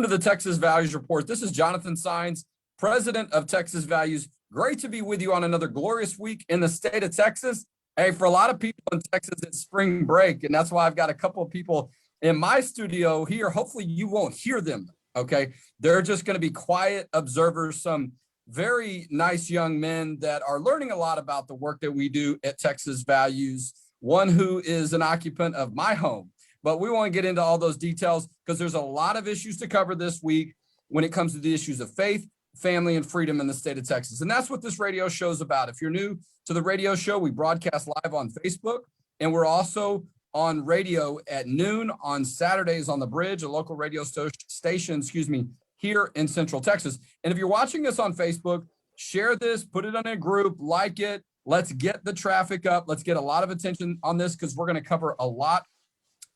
Welcome to the Texas Values Report. This is Jonathan Sines, president of Texas Values. Great to be with you on another glorious week in the state of Texas. Hey, for a lot of people in Texas, it's spring break, and that's why I've got a couple of people in my studio here. Hopefully you won't hear them, okay? They're just going to be quiet observers, some very nice young men that are learning a lot about the work that we do at Texas Values. One who is an occupant of my home. But we won't get into all those details because there's a lot of issues to cover this week when it comes to the issues of faith, family, and freedom in the state of Texas. And that's what this radio show is about. If you're new to the radio show, we broadcast live on Facebook, and we're also on radio at noon on Saturdays on the Bridge, a local radio station, here in Central Texas. And if you're watching us on Facebook, share this, put it on a group, like it. Let's get the traffic up. Let's get a lot of attention on this because we're going to cover a lot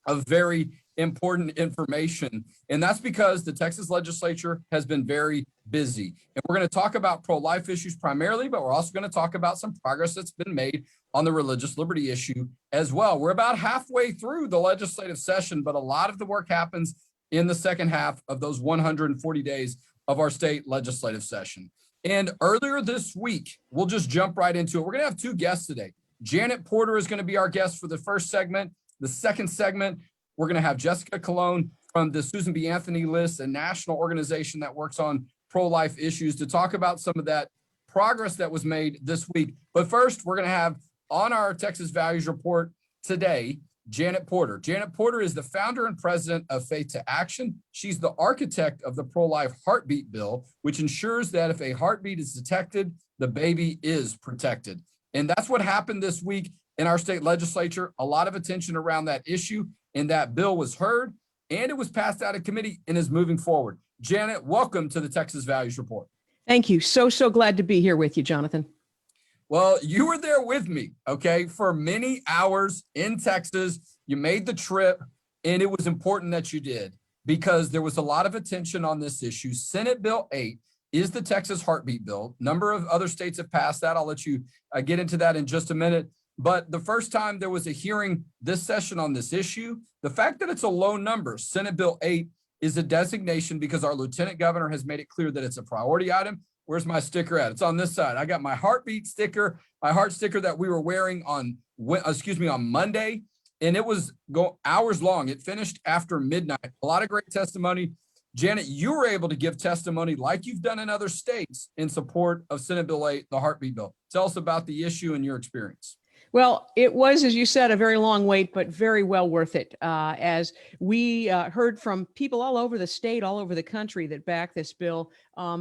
of very important information. And that's because the Texas legislature has been very busy. And we're going to talk about pro-life issues primarily, but we're also going to talk about some progress that's been made on the religious liberty issue as well. We're about halfway through the legislative session, but a lot of the work happens in the second half of those 140 days of our state legislative session. And earlier this week, we'll just jump right into it. We're going to have two guests today. Janet Porter is going to be our guest for the first segment. The second segment, we're going to have Jessica Colón from the Susan B. Anthony List, a national organization that works on pro-life issues, to talk about some of that progress that was made this week. But first, we're going to have on our Texas Values Report today, Janet Porter. Janet Porter is the founder and president of Faith to Action. She's the architect of the pro-life heartbeat bill, which ensures that if a heartbeat is detected, the baby is protected. And that's what happened this week in our state legislature. A lot of attention around that issue, and that bill was heard, and it was passed out of committee and is moving forward. Janet, welcome to the Texas Values Report. Thank you. So glad to be here with you, Jonathan. Well, you were there with me, okay, for many hours in Texas. You made the trip, and it was important that you did because there was a lot of attention on this issue. Senate Bill 8 is the Texas heartbeat bill. A number of other states have passed that. I'll let you get into that in just a minute. But the first time there was a hearing this session on this issue, the fact that it's a low number, Senate Bill 8 is a designation because our lieutenant governor has made it clear that it's a priority item. Where's my sticker at? It's on this side. I got my heartbeat sticker, my heart sticker that we were wearing on Monday, and it was hours long. It finished after midnight. A lot of great testimony. Janet, you were able to give testimony like you've done in other states in support of Senate Bill 8, the heartbeat bill. Tell us about the issue and your experience. Well, it was, as you said, a very long wait, but very well worth it. As we heard from people all over the state, all over the country that back this bill,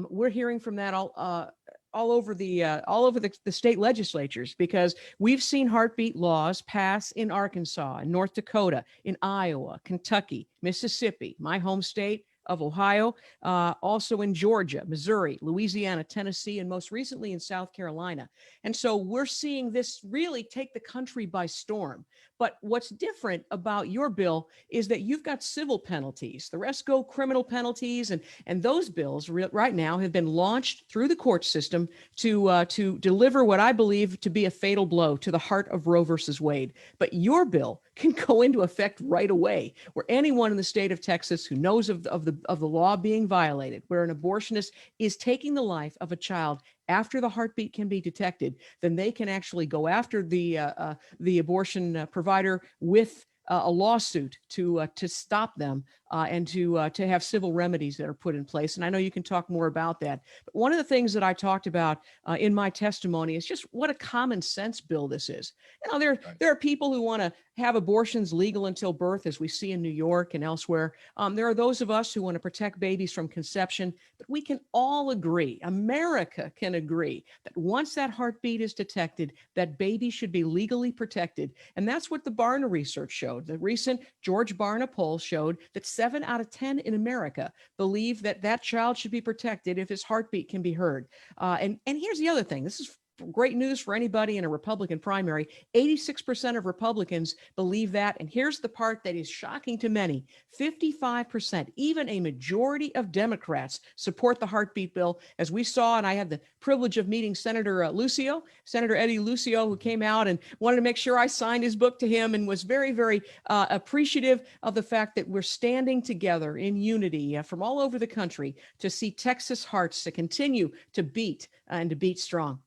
we're hearing from that all over the state legislatures, because we've seen heartbeat laws pass in Arkansas, in North Dakota, in Iowa, Kentucky, Mississippi, my home state of Ohio, also in Georgia, Missouri, Louisiana, Tennessee, and most recently in South Carolina. And so we're seeing this really take the country by storm. But what's different about your bill is that you've got civil penalties. The rest go criminal penalties, and those bills right now have been launched through the court system to deliver what I believe to be a fatal blow to the heart of Roe versus Wade. But your bill can go into effect right away, where anyone in the state of Texas who knows of the law being violated, where an abortionist is taking the life of a child after the heartbeat can be detected, then they can actually go after the abortion provider with a lawsuit to stop them and to have civil remedies that are put in place. And I know you can talk more about that. But one of the things that I talked about in my testimony is just what a common sense bill this is. You know, there are people who want to have abortions legal until birth, as we see in New York and elsewhere. There are those of us who want to protect babies from conception, but we can all agree, America can agree, that once that heartbeat is detected, that baby should be legally protected. And that's what the Barna research showed. The recent George Barna poll showed that 7 out of 10 in America believe that that child should be protected if his heartbeat can be heard. And here's the other thing. This is great news for anybody in a Republican primary. 86% of Republicans believe that. And here's the part that is shocking to many. 55%, even a majority of Democrats support the heartbeat bill. As we saw, and I had the privilege of meeting Senator Eddie Lucio, who came out and wanted to make sure I signed his book to him, and was very, very appreciative of the fact that we're standing together in unity from all over the country to see Texas hearts to continue to beat and to beat strong.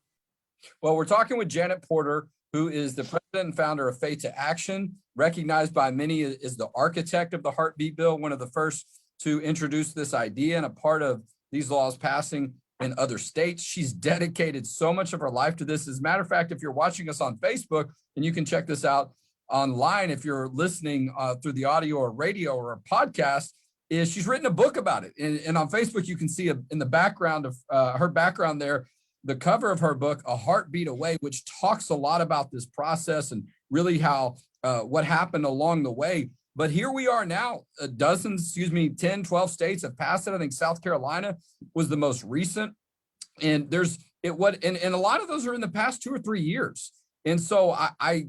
Well, we're talking with Janet Porter, who is the president and founder of Faith to Action, recognized by many as the architect of the heartbeat bill, one of the first to introduce this idea and a part of these laws passing in other states. She's dedicated so much of her life to this. As a matter of fact, if you're watching us on Facebook, and you can check this out online if you're listening through the audio or radio or a podcast, is she's written a book about it. And on Facebook, you can see in the background of her background there, the cover of her book, A Heartbeat Away, which talks a lot about this process and really how what happened along the way. But here we are now, 10, 12 states have passed it. I think South Carolina was the most recent. And and a lot of those are in the past 2 or 3 years. And so I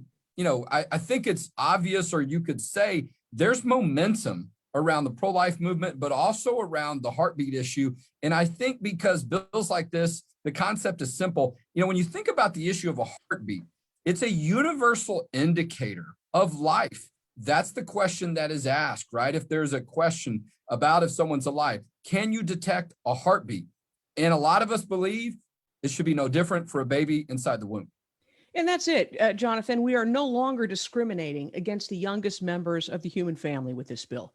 think it's obvious, or you could say there's momentum around the pro-life movement, but also around the heartbeat issue. And I think because bills like this, the concept is simple. When you think about the issue of a heartbeat, it's a universal indicator of life. That's the question that is asked, right? If there's a question about if someone's alive, can you detect a heartbeat? And a lot of us believe it should be no different for a baby inside the womb. And that's it, Jonathan. We are no longer discriminating against the youngest members of the human family with this bill.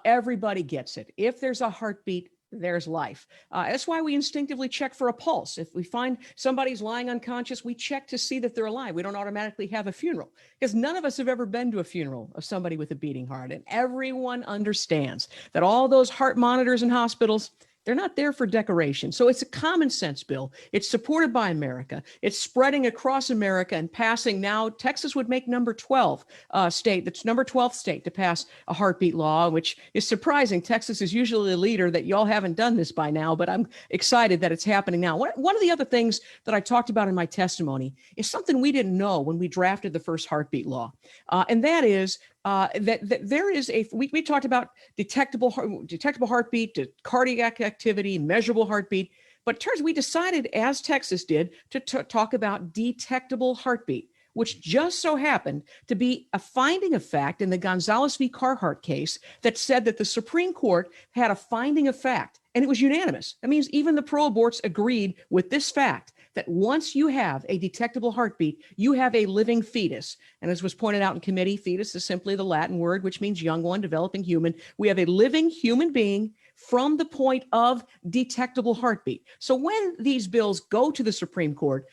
Everybody gets it. If there's a heartbeat, there's life. That's why we instinctively check for a pulse. If we find somebody's lying unconscious, we check to see that they're alive. We don't automatically have a funeral, because none of us have ever been to a funeral of somebody with a beating heart. And everyone understands that all those heart monitors in hospitals, they're not there for decoration. So it's a common sense bill. It's supported by America. It's spreading across America and passing now. Texas would make number 12 state. That's number 12th state to pass a heartbeat law, which is surprising. Texas is usually a leader that y'all haven't done this by now, but I'm excited that it's happening now. One of the other things that I talked about in my testimony is something we didn't know when we drafted the first heartbeat law. And that is that there is we talked about detectable heartbeat, to cardiac activity, measurable heartbeat, but it turns we decided, as Texas did, to talk about detectable heartbeat, which just so happened to be a finding of fact in the Gonzalez v. Carhart case that said that the Supreme Court had a finding of fact, and it was unanimous. That means even the pro-aborts agreed with this fact, that once you have a detectable heartbeat, you have a living fetus. And as was pointed out in committee, fetus is simply the Latin word, which means young one, developing human. We have a living human being from the point of detectable heartbeat. So when these bills go to the Supreme Court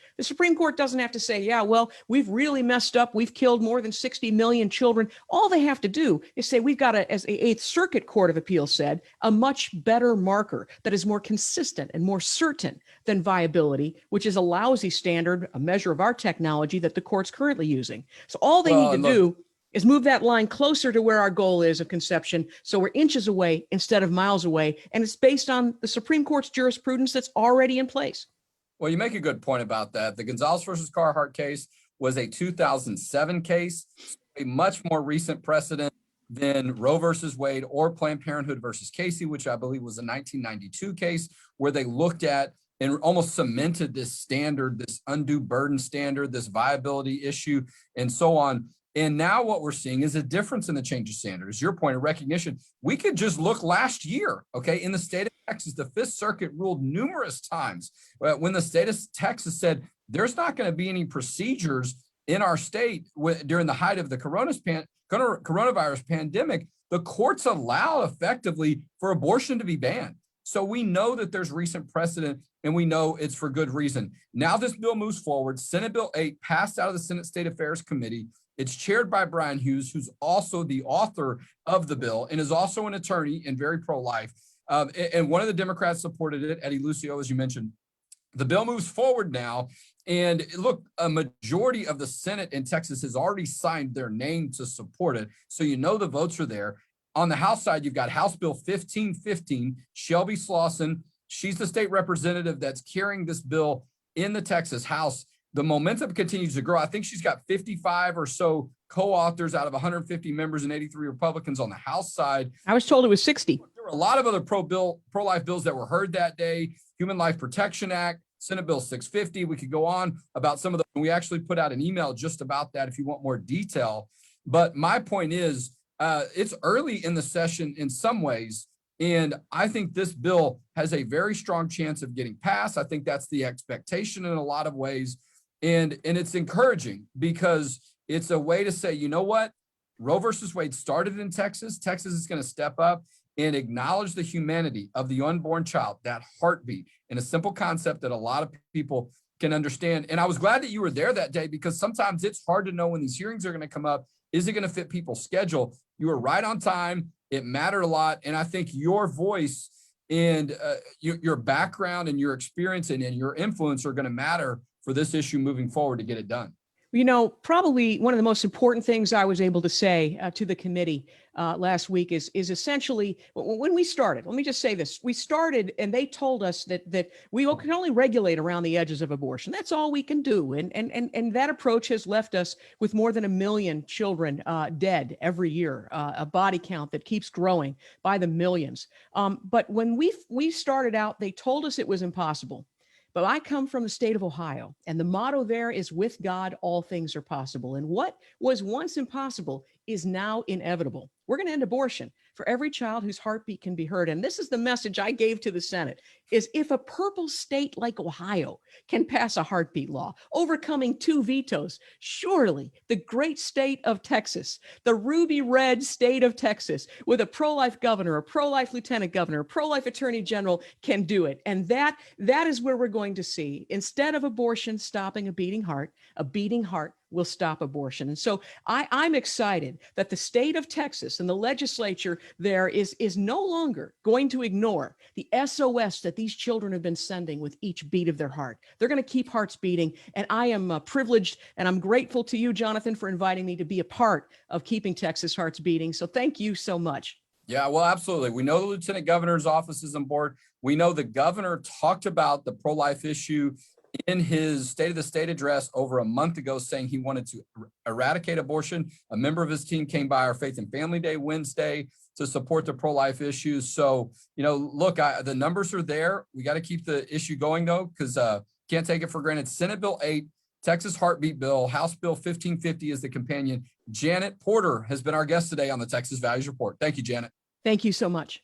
doesn't have to say, yeah, well, we've really messed up. We've killed more than 60 million children. All they have to do is say, we've got, as the Eighth Circuit Court of Appeals said, a much better marker that is more consistent and more certain than viability, which is a lousy standard, a measure of our technology that the court's currently using. So all they need to do is move that line closer to where our goal is of conception, so we're inches away instead of miles away. And it's based on the Supreme Court's jurisprudence that's already in place. Well, you make a good point about that. The Gonzalez versus Carhart case was a 2007 case, a much more recent precedent than Roe versus Wade or Planned Parenthood versus Casey, which I believe was a 1992 case, where they looked at and almost cemented this standard, this undue burden standard, this viability issue, and so on. And now what we're seeing is a difference in the change of standards. Your point of recognition, we could just look last year, okay? In the state of Texas, the Fifth Circuit ruled numerous times when the state of Texas said there's not going to be any procedures in our state during the height of the coronavirus pandemic. The courts allow effectively for abortion to be banned. So we know that there's recent precedent, and we know it's for good reason. Now this bill moves forward. Senate Bill 8 passed out of the Senate State Affairs Committee. It's chaired by Brian Hughes, who's also the author of the bill and is also an attorney and very pro-life. And one of the Democrats supported it, Eddie Lucio, as you mentioned. The bill moves forward now. And look, a majority of the Senate in Texas has already signed their name to support it. So you know the votes are there. On the House side, you've got House Bill 1515, Shelby Slauson. She's the state representative that's carrying this bill in the Texas House. the momentum continues to grow. I think she's got 55 or so co-authors out of 150 members and 83 Republicans on the House side. I was told it was 60. There were a lot of other pro-life bills that were heard that day. Human Life Protection Act, Senate Bill 650. We could go on about some of them. We actually put out an email just about that if you want more detail. But my point is, it's early in the session in some ways, and I think this bill has a very strong chance of getting passed. I think that's the expectation in a lot of ways. And it's encouraging because it's a way to say, you know what? Roe versus Wade started in Texas. Texas is going to step up and acknowledge the humanity of the unborn child, that heartbeat, and a simple concept that a lot of people can understand. And I was glad that you were there that day, because sometimes it's hard to know when these hearings are going to come up. Is it going to fit people's schedule? You were right on time. It mattered a lot. And I think your voice and your background and your experience and your influence are going to matter for this issue moving forward to get it done. You know, probably one of the most important things I was able to say to the committee last week is essentially when we started. Let me just say this: we started, and they told us that we can only regulate around the edges of abortion. That's all we can do, and that approach has left us with more than 1 million children dead every year, a body count that keeps growing by the millions. But when we started out, they told us it was impossible. But I come from the state of Ohio, and the motto there is, with God, all things are possible. And what was once impossible is now inevitable. We're going to end abortion for every child whose heartbeat can be heard. And this is the message I gave to the Senate, is if a purple state like Ohio can pass a heartbeat law, overcoming 2 vetoes, surely the great state of Texas, the ruby red state of Texas, with a pro-life governor, a pro-life lieutenant governor, a pro-life attorney general, can do it. And that is where we're going to see, instead of abortion stopping a beating heart will stop abortion. And so I'm excited that the state of Texas and the legislature there is no longer going to ignore the SOS that these children have been sending with each beat of their heart. They're going to keep hearts beating. And I am privileged, and I'm grateful to you, Jonathan, for inviting me to be a part of keeping Texas hearts beating. So thank you so much. Yeah, well, absolutely. We know the lieutenant governor's office is on board. We know the governor talked about the pro-life issue in his State of the State address over a month ago, saying he wanted to eradicate abortion. A member of his team came by our Faith and Family Day Wednesday to support the pro-life issues. So, you know, look, the numbers are there. We got to keep the issue going, though, because can't take it for granted. Senate Bill 8, Texas Heartbeat Bill, House Bill 1550 is the companion. Janet Porter has been our guest today on the Texas Values Report. Thank you, Janet. Thank you so much.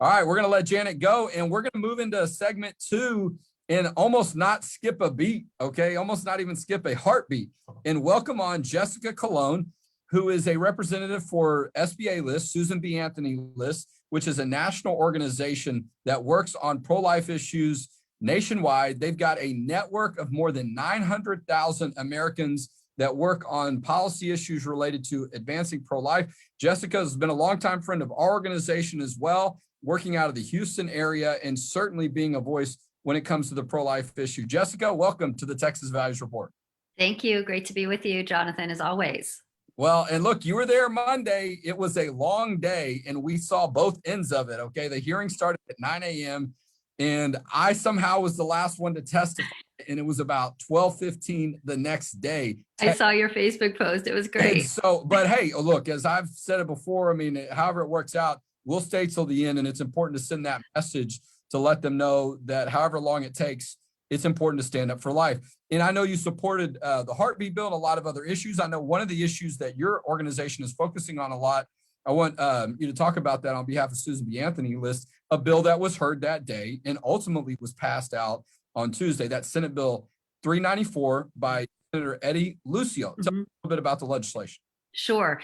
All right, we're going to let Janet go, and we're going to move into segment 2 and almost not skip a beat, okay? Almost not even skip a heartbeat. And welcome on Jessica Colón, who is a representative for SBA List, Susan B. Anthony List, which is a national organization that works on pro-life issues nationwide. They've got a network of more than 900,000 Americans that work on policy issues related to advancing pro-life. Jessica has been a longtime friend of our organization as well, working out of the Houston area and certainly being a voice when it comes to the pro-life issue. Jessica, welcome to the Texas Values Report. Thank you. Great to be with you, Jonathan, as always. Well, and look, you were there Monday. It was a long day, and we saw both ends of it, okay? The hearing started at 9 a.m., and I somehow was the last one to testify, and it was about 12:15 the next day. I saw your Facebook post. It was great. And so, but hey, look, as I've said it before, I mean, however it works out, we'll stay till the end, and it's important to send that message to let them know that however long it takes, it's important to stand up for life. And I know you supported the heartbeat bill and a lot of other issues. I know one of the issues that your organization is focusing on a lot. I want you to talk about that on behalf of Susan B. Anthony List, a bill that was heard that day and ultimately was passed out on Tuesday. That's Senate Bill 394 by Senator Eddie Lucio. Tell me a little bit about the legislation. Sure.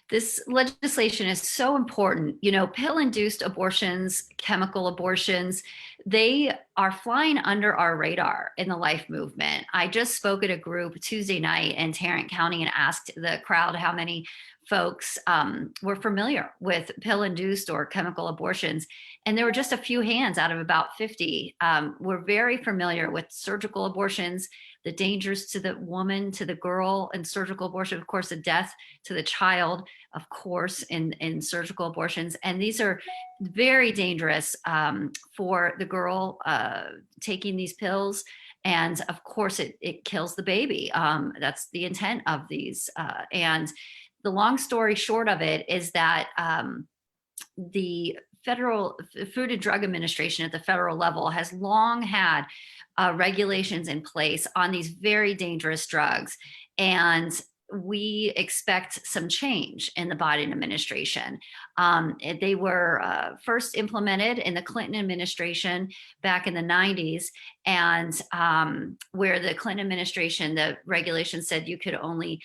This legislation is so important. You know, pill-induced abortions, chemical abortions, they are flying under our radar in the life movement. I just spoke at a group Tuesday night in Tarrant County and asked the crowd how many folks were familiar with pill-induced or chemical abortions. And there were just a few hands out of about 50. We're very familiar with surgical abortions, the dangers to the woman, to the girl in surgical abortion, of course, the death to the child, of course, in surgical abortions. And these are very dangerous for the girl taking these pills. And of course, it kills the baby. That's the intent of these. And the long story short of it is that the Federal Food and Drug Administration at the federal level has long had regulations in place on these very dangerous drugs. And we expect some change in the Biden administration. They were first implemented in the Clinton administration back in the 90s, and where the Clinton administration, the regulation said you could only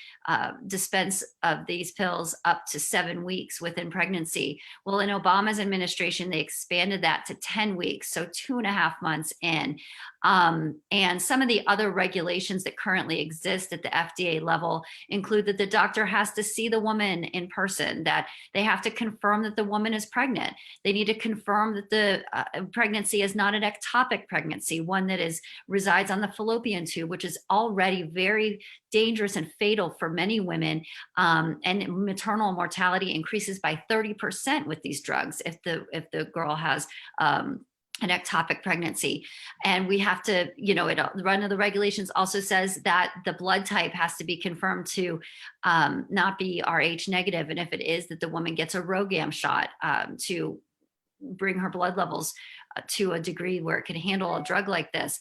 dispense of these pills up to 7 weeks within pregnancy. Well, in Obama's administration, they expanded that to 10 weeks, so 2.5 months in. And some of the other regulations that currently exist at the FDA level include that the doctor has to see the woman in person, that they have to confirm that the woman is pregnant. They need to confirm that the pregnancy is not an ectopic pregnancy, one that resides on the fallopian tube, which is already very dangerous and fatal for many women. And maternal mortality increases by 30% with these drugs if the girl has an ectopic pregnancy. And we have to, one of the regulations also says that the blood type has to be confirmed to not be Rh negative. And if it is, that the woman gets a RhoGAM shot to bring her blood levels to a degree where it can handle a drug like this.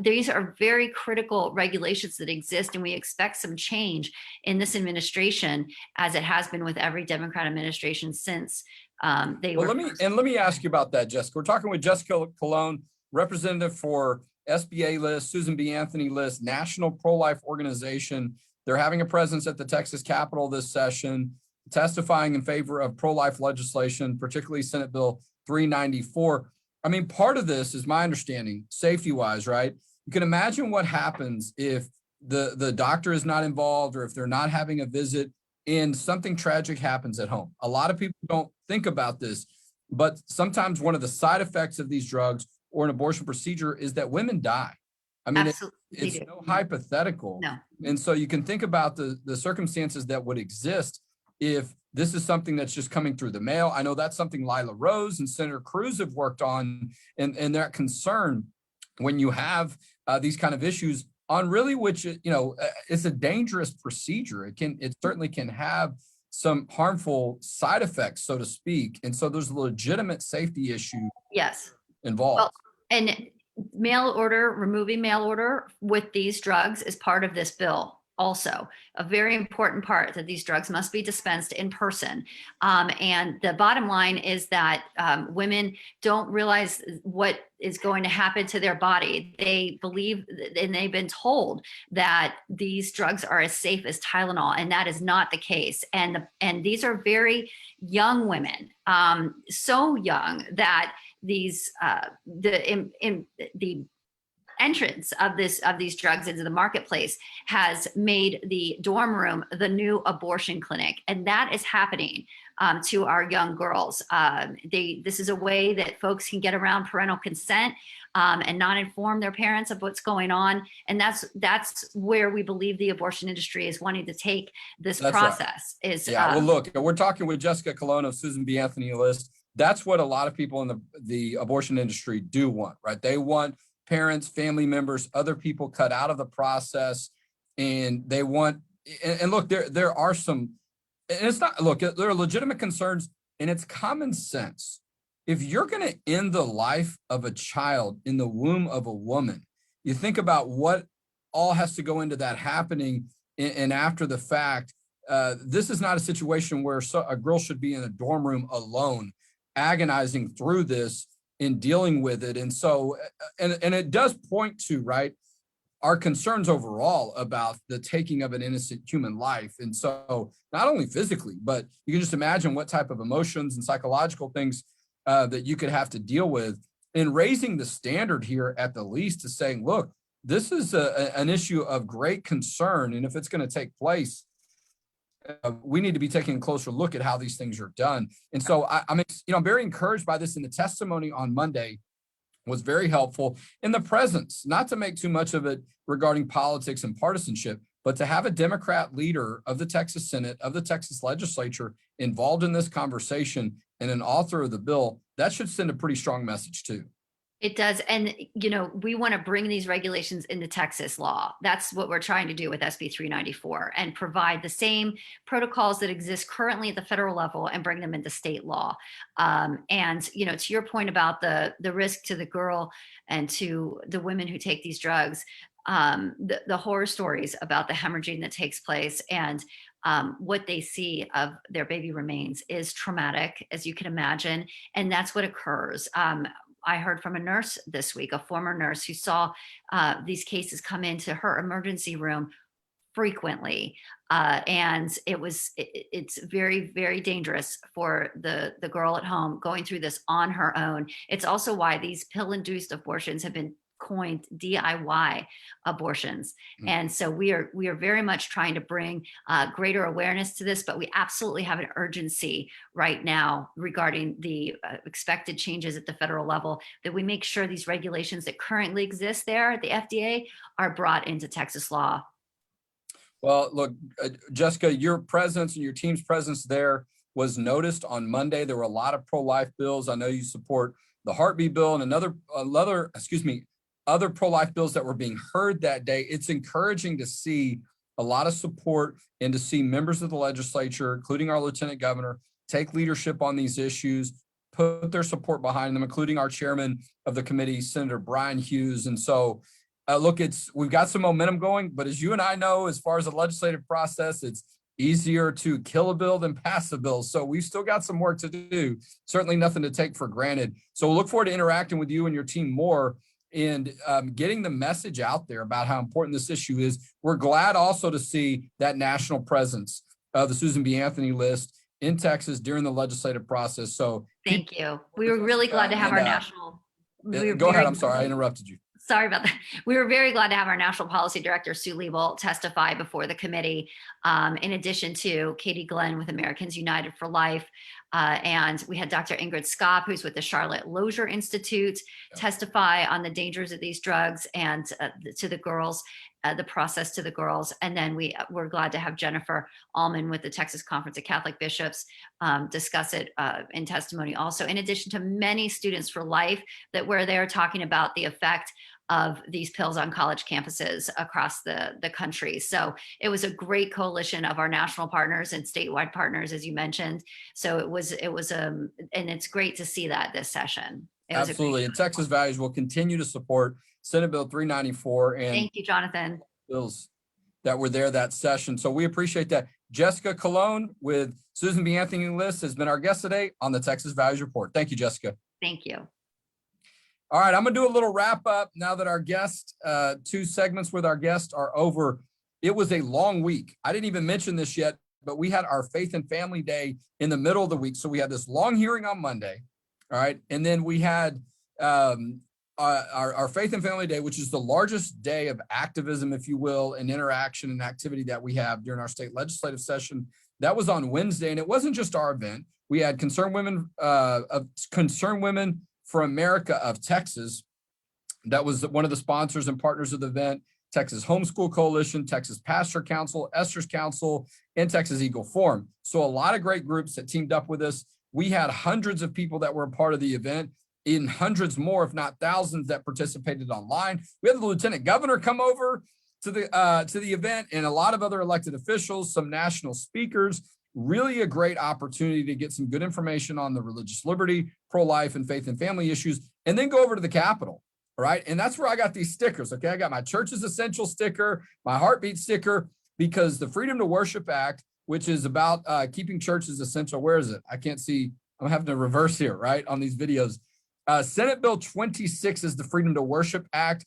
These are very critical regulations that exist, and we expect some change in this administration, as it has been with every Democrat administration since they were. Let me ask you about that, Jessica. We're talking with Jessica Colón, representative for SBA list, Susan B. Anthony list, National Pro-Life Organization. They're having a presence at the Texas Capitol this session, testifying in favor of pro-life legislation, particularly Senate Bill 394. I mean, part of this is my understanding, safety-wise, right? You can imagine what happens if the doctor is not involved, or if they're not having a visit and something tragic happens at home. A lot of people don't think about this, but sometimes one of the side effects of these drugs or an abortion procedure is that women die. I mean, it's no hypothetical. No. And so you can think about the circumstances that would exist if this is something that's just coming through the mail. I know that's something Lila Rose and Senator Cruz have worked on, and that concern when you have these kind of issues on really, which, it's a dangerous procedure. It certainly can have some harmful side effects, so to speak. And so there's a legitimate safety issue involved. Well, and removing mail order with these drugs is part of this bill. Also, a very important part, that these drugs must be dispensed in person. And the bottom line is that women don't realize what is going to happen to their body. They believe, and they've been told, that these drugs are as safe as Tylenol, and that is not the case. And these are very young women, so young that these the entrance of these drugs into the marketplace has made the dorm room the new abortion clinic, and that is happening to our young girls. This is a way that folks can get around parental consent and not inform their parents of what's going on, and that's where we believe the abortion industry is wanting to take this process. Right. Well, look, we're talking with Jessica Colón of Susan B. Anthony list. That's what a lot of people in the abortion industry do want, right? They want parents, family members, other people cut out of the process, and they want, and look, there are some, and it's not, look, there are legitimate concerns, and it's common sense. If you're going to end the life of a child in the womb of a woman, you think about what all has to go into that happening, and after the fact, this is not a situation where a girl should be in a dorm room alone, agonizing through this in dealing with it. And so, and it does point to, right, our concerns overall about the taking of an innocent human life. And so not only physically, but you can just imagine what type of emotions and psychological things that you could have to deal with in raising the standard here, at the least, to saying, look, this is an issue of great concern. And if it's going to take place, we need to be taking a closer look at how these things are done. And so I'm very encouraged by this. And the testimony on Monday was very helpful in the presence, not to make too much of it regarding politics and partisanship, but to have a Democrat leader of the Texas Senate, of the Texas legislature, involved in this conversation and an author of the bill. That should send a pretty strong message too. It does. And, you know, we want to bring these regulations into Texas law. That's what we're trying to do with SB 394 and provide the same protocols that exist currently at the federal level and bring them into state law. And, you know, to your point about the risk to the girl and to the women who take these drugs, the horror stories about the hemorrhaging that takes place and what they see of their baby remains is traumatic, as you can imagine. And that's what occurs. I heard from a nurse this week, a former nurse who saw these cases come into her emergency room frequently. And it's very, very dangerous for the girl at home going through this on her own. It's also why these pill-induced abortions have been coined DIY abortions. And so we are very much trying to bring greater awareness to this, but we absolutely have an urgency right now regarding the expected changes at the federal level, that we make sure these regulations that currently exist there at the FDA are brought into Texas law. Well, look, Jessica, your presence and your team's presence there was noticed on Monday. There were a lot of pro-life bills. I know you support the heartbeat bill and other pro-life bills that were being heard that day. It's encouraging to see a lot of support and to see members of the legislature, including our lieutenant governor, take leadership on these issues, put their support behind them, including our chairman of the committee, Senator Brian Hughes. And so, look, we've got some momentum going, but as you and I know, as far as the legislative process, it's easier to kill a bill than pass a bill. So we've still got some work to do. Certainly nothing to take for granted. So we'll look forward to interacting with you and your team more and getting the message out there about how important this issue is. We're glad also to see that national presence of the Susan B. Anthony list in Texas during the legislative process. So thank you. We were really glad to have our national. Go ahead. I'm sorry, I interrupted you. Sorry about that. We were very glad to have our National Policy Director, Sue Liebel, testify before the committee, in addition to Katie Glenn with Americans United for Life. And we had Dr. Ingrid Skopp, who's with the Charlotte Lozier Institute, testify on the dangers of these drugs and to the girls, the process to the girls. And then we're glad to have Jennifer Allman with the Texas Conference of Catholic Bishops discuss it in testimony also, in addition to many Students for Life that were there talking about the effect of these pills on college campuses across the country. So it was a great coalition of our national partners and statewide partners, as you mentioned. So it was, and it's great to see that this session. Absolutely. And Texas Values will continue to support Senate Bill 394 and thank you, Jonathan. Bills that were there that session. So we appreciate that. Jessica Colón with Susan B. Anthony List has been our guest today on the Texas Values Report. Thank you, Jessica. Thank you. All right, I'm gonna do a little wrap up now that our guest, 2 segments with our guest are over. It was a long week. I didn't even mention this yet, but we had our Faith and Family Day in the middle of the week. So we had this long hearing on Monday, all right? And then we had our Faith and Family Day, which is the largest day of activism, if you will, and interaction and activity that we have during our state legislative session. That was on Wednesday, and it wasn't just our event. We had Concerned Women for America of Texas. That was one of the sponsors and partners of the event. Texas Homeschool Coalition, Texas Pastor Council, Esther's Council, and Texas Eagle Forum. So a lot of great groups that teamed up with us. We had hundreds of people that were a part of the event, in hundreds more, if not thousands, that participated online. We had the Lieutenant Governor come over to the event, and a lot of other elected officials, some national speakers. Really a great opportunity to get some good information on the religious liberty, pro-life, and faith and family issues, and then go over to the Capitol, all right? And that's where I got these stickers, okay? I got my Church is Essential sticker, my Heartbeat sticker, because the Freedom to Worship Act, which is about keeping churches essential, where is it? I can't see, I'm having to reverse here, right, on these videos. Senate Bill 26 is the Freedom to Worship Act.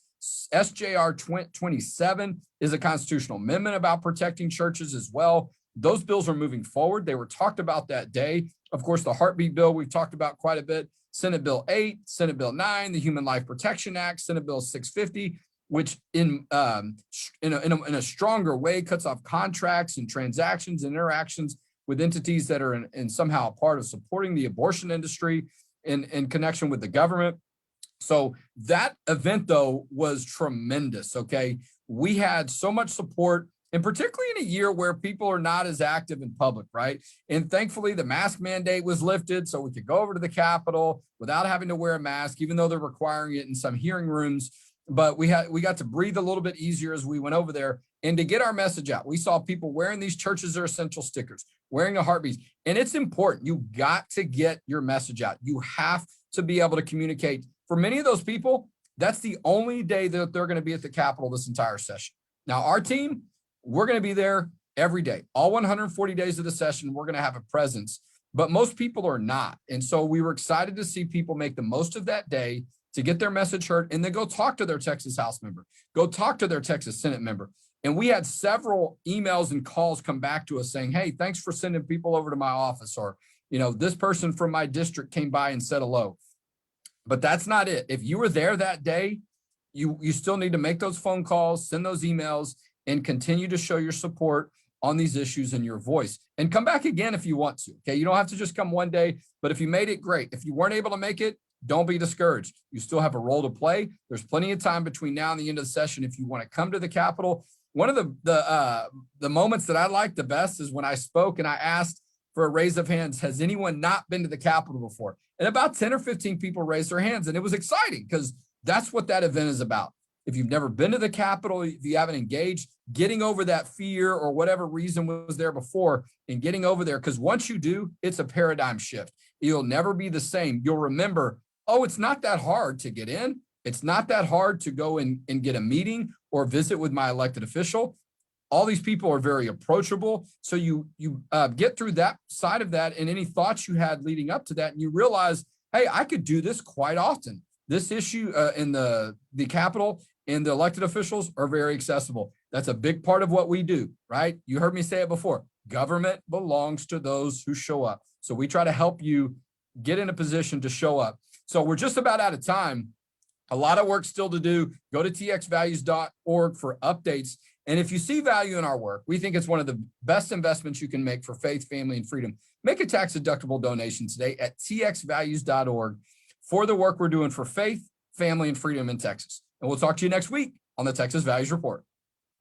SJR 27 is a constitutional amendment about protecting churches as well. Those bills are moving forward. They were talked about that day. Of course, the Heartbeat bill we've talked about quite a bit. Senate Bill 8, Senate Bill 9, the Human Life Protection Act, Senate Bill 650, which in a stronger way cuts off contracts and transactions and interactions with entities that are in somehow a part of supporting the abortion industry in connection with the government. So that event, though, was tremendous, okay? We had so much support and particularly in a year where people are not as active in public, right? And thankfully, the mask mandate was lifted so we could go over to the Capitol without having to wear a mask, even though they're requiring it in some hearing rooms. But we got to breathe a little bit easier as we went over there and to get our message out. We saw people wearing these churches are essential stickers, wearing a heartbeat. And it's important. You got to get your message out. You have to be able to communicate. For many of those people, that's the only day that they're going to be at the Capitol this entire session. Now, our team, we're going to be there every day. All 140 days of the session, we're going to have a presence, but most people are not. And so we were excited to see people make the most of that day to get their message heard and then go talk to their Texas House member, go talk to their Texas Senate member. And we had several emails and calls come back to us saying, hey, thanks for sending people over to my office, or, this person from my district came by and said hello. But that's not it. If you were there that day, you still need to make those phone calls, send those emails, and continue to show your support on these issues in your voice. And come back again if you want to. Okay, you don't have to just come one day, but if you made it, great. If you weren't able to make it, don't be discouraged. You still have a role to play. There's plenty of time between now and the end of the session if you want to come to the Capitol. One of the moments that I like the best is when I spoke and I asked for a raise of hands, has anyone not been to the Capitol before? And about 10 or 15 people raised their hands, and it was exciting because that's what that event is about. If you've never been to the Capitol, if you haven't engaged, getting over that fear or whatever reason was there before and getting over there, because once you do, it's a paradigm shift. You'll never be the same. You'll remember, oh, it's not that hard to get in. It's not that hard to go and get a meeting or visit with my elected official. All these people are very approachable. So you get through that side of that and any thoughts you had leading up to that, and you realize, hey, I could do this quite often. This issue in the Capitol and the elected officials are very accessible. That's a big part of what we do, right? You heard me say it before. Government belongs to those who show up. So we try to help you get in a position to show up. So we're just about out of time. A lot of work still to do. Go to txvalues.org for updates. And if you see value in our work, we think it's one of the best investments you can make for faith, family, and freedom. Make a tax-deductible donation today at txvalues.org for the work we're doing for faith, family, and freedom in Texas. And we'll talk to you next week on the Texas Values Report.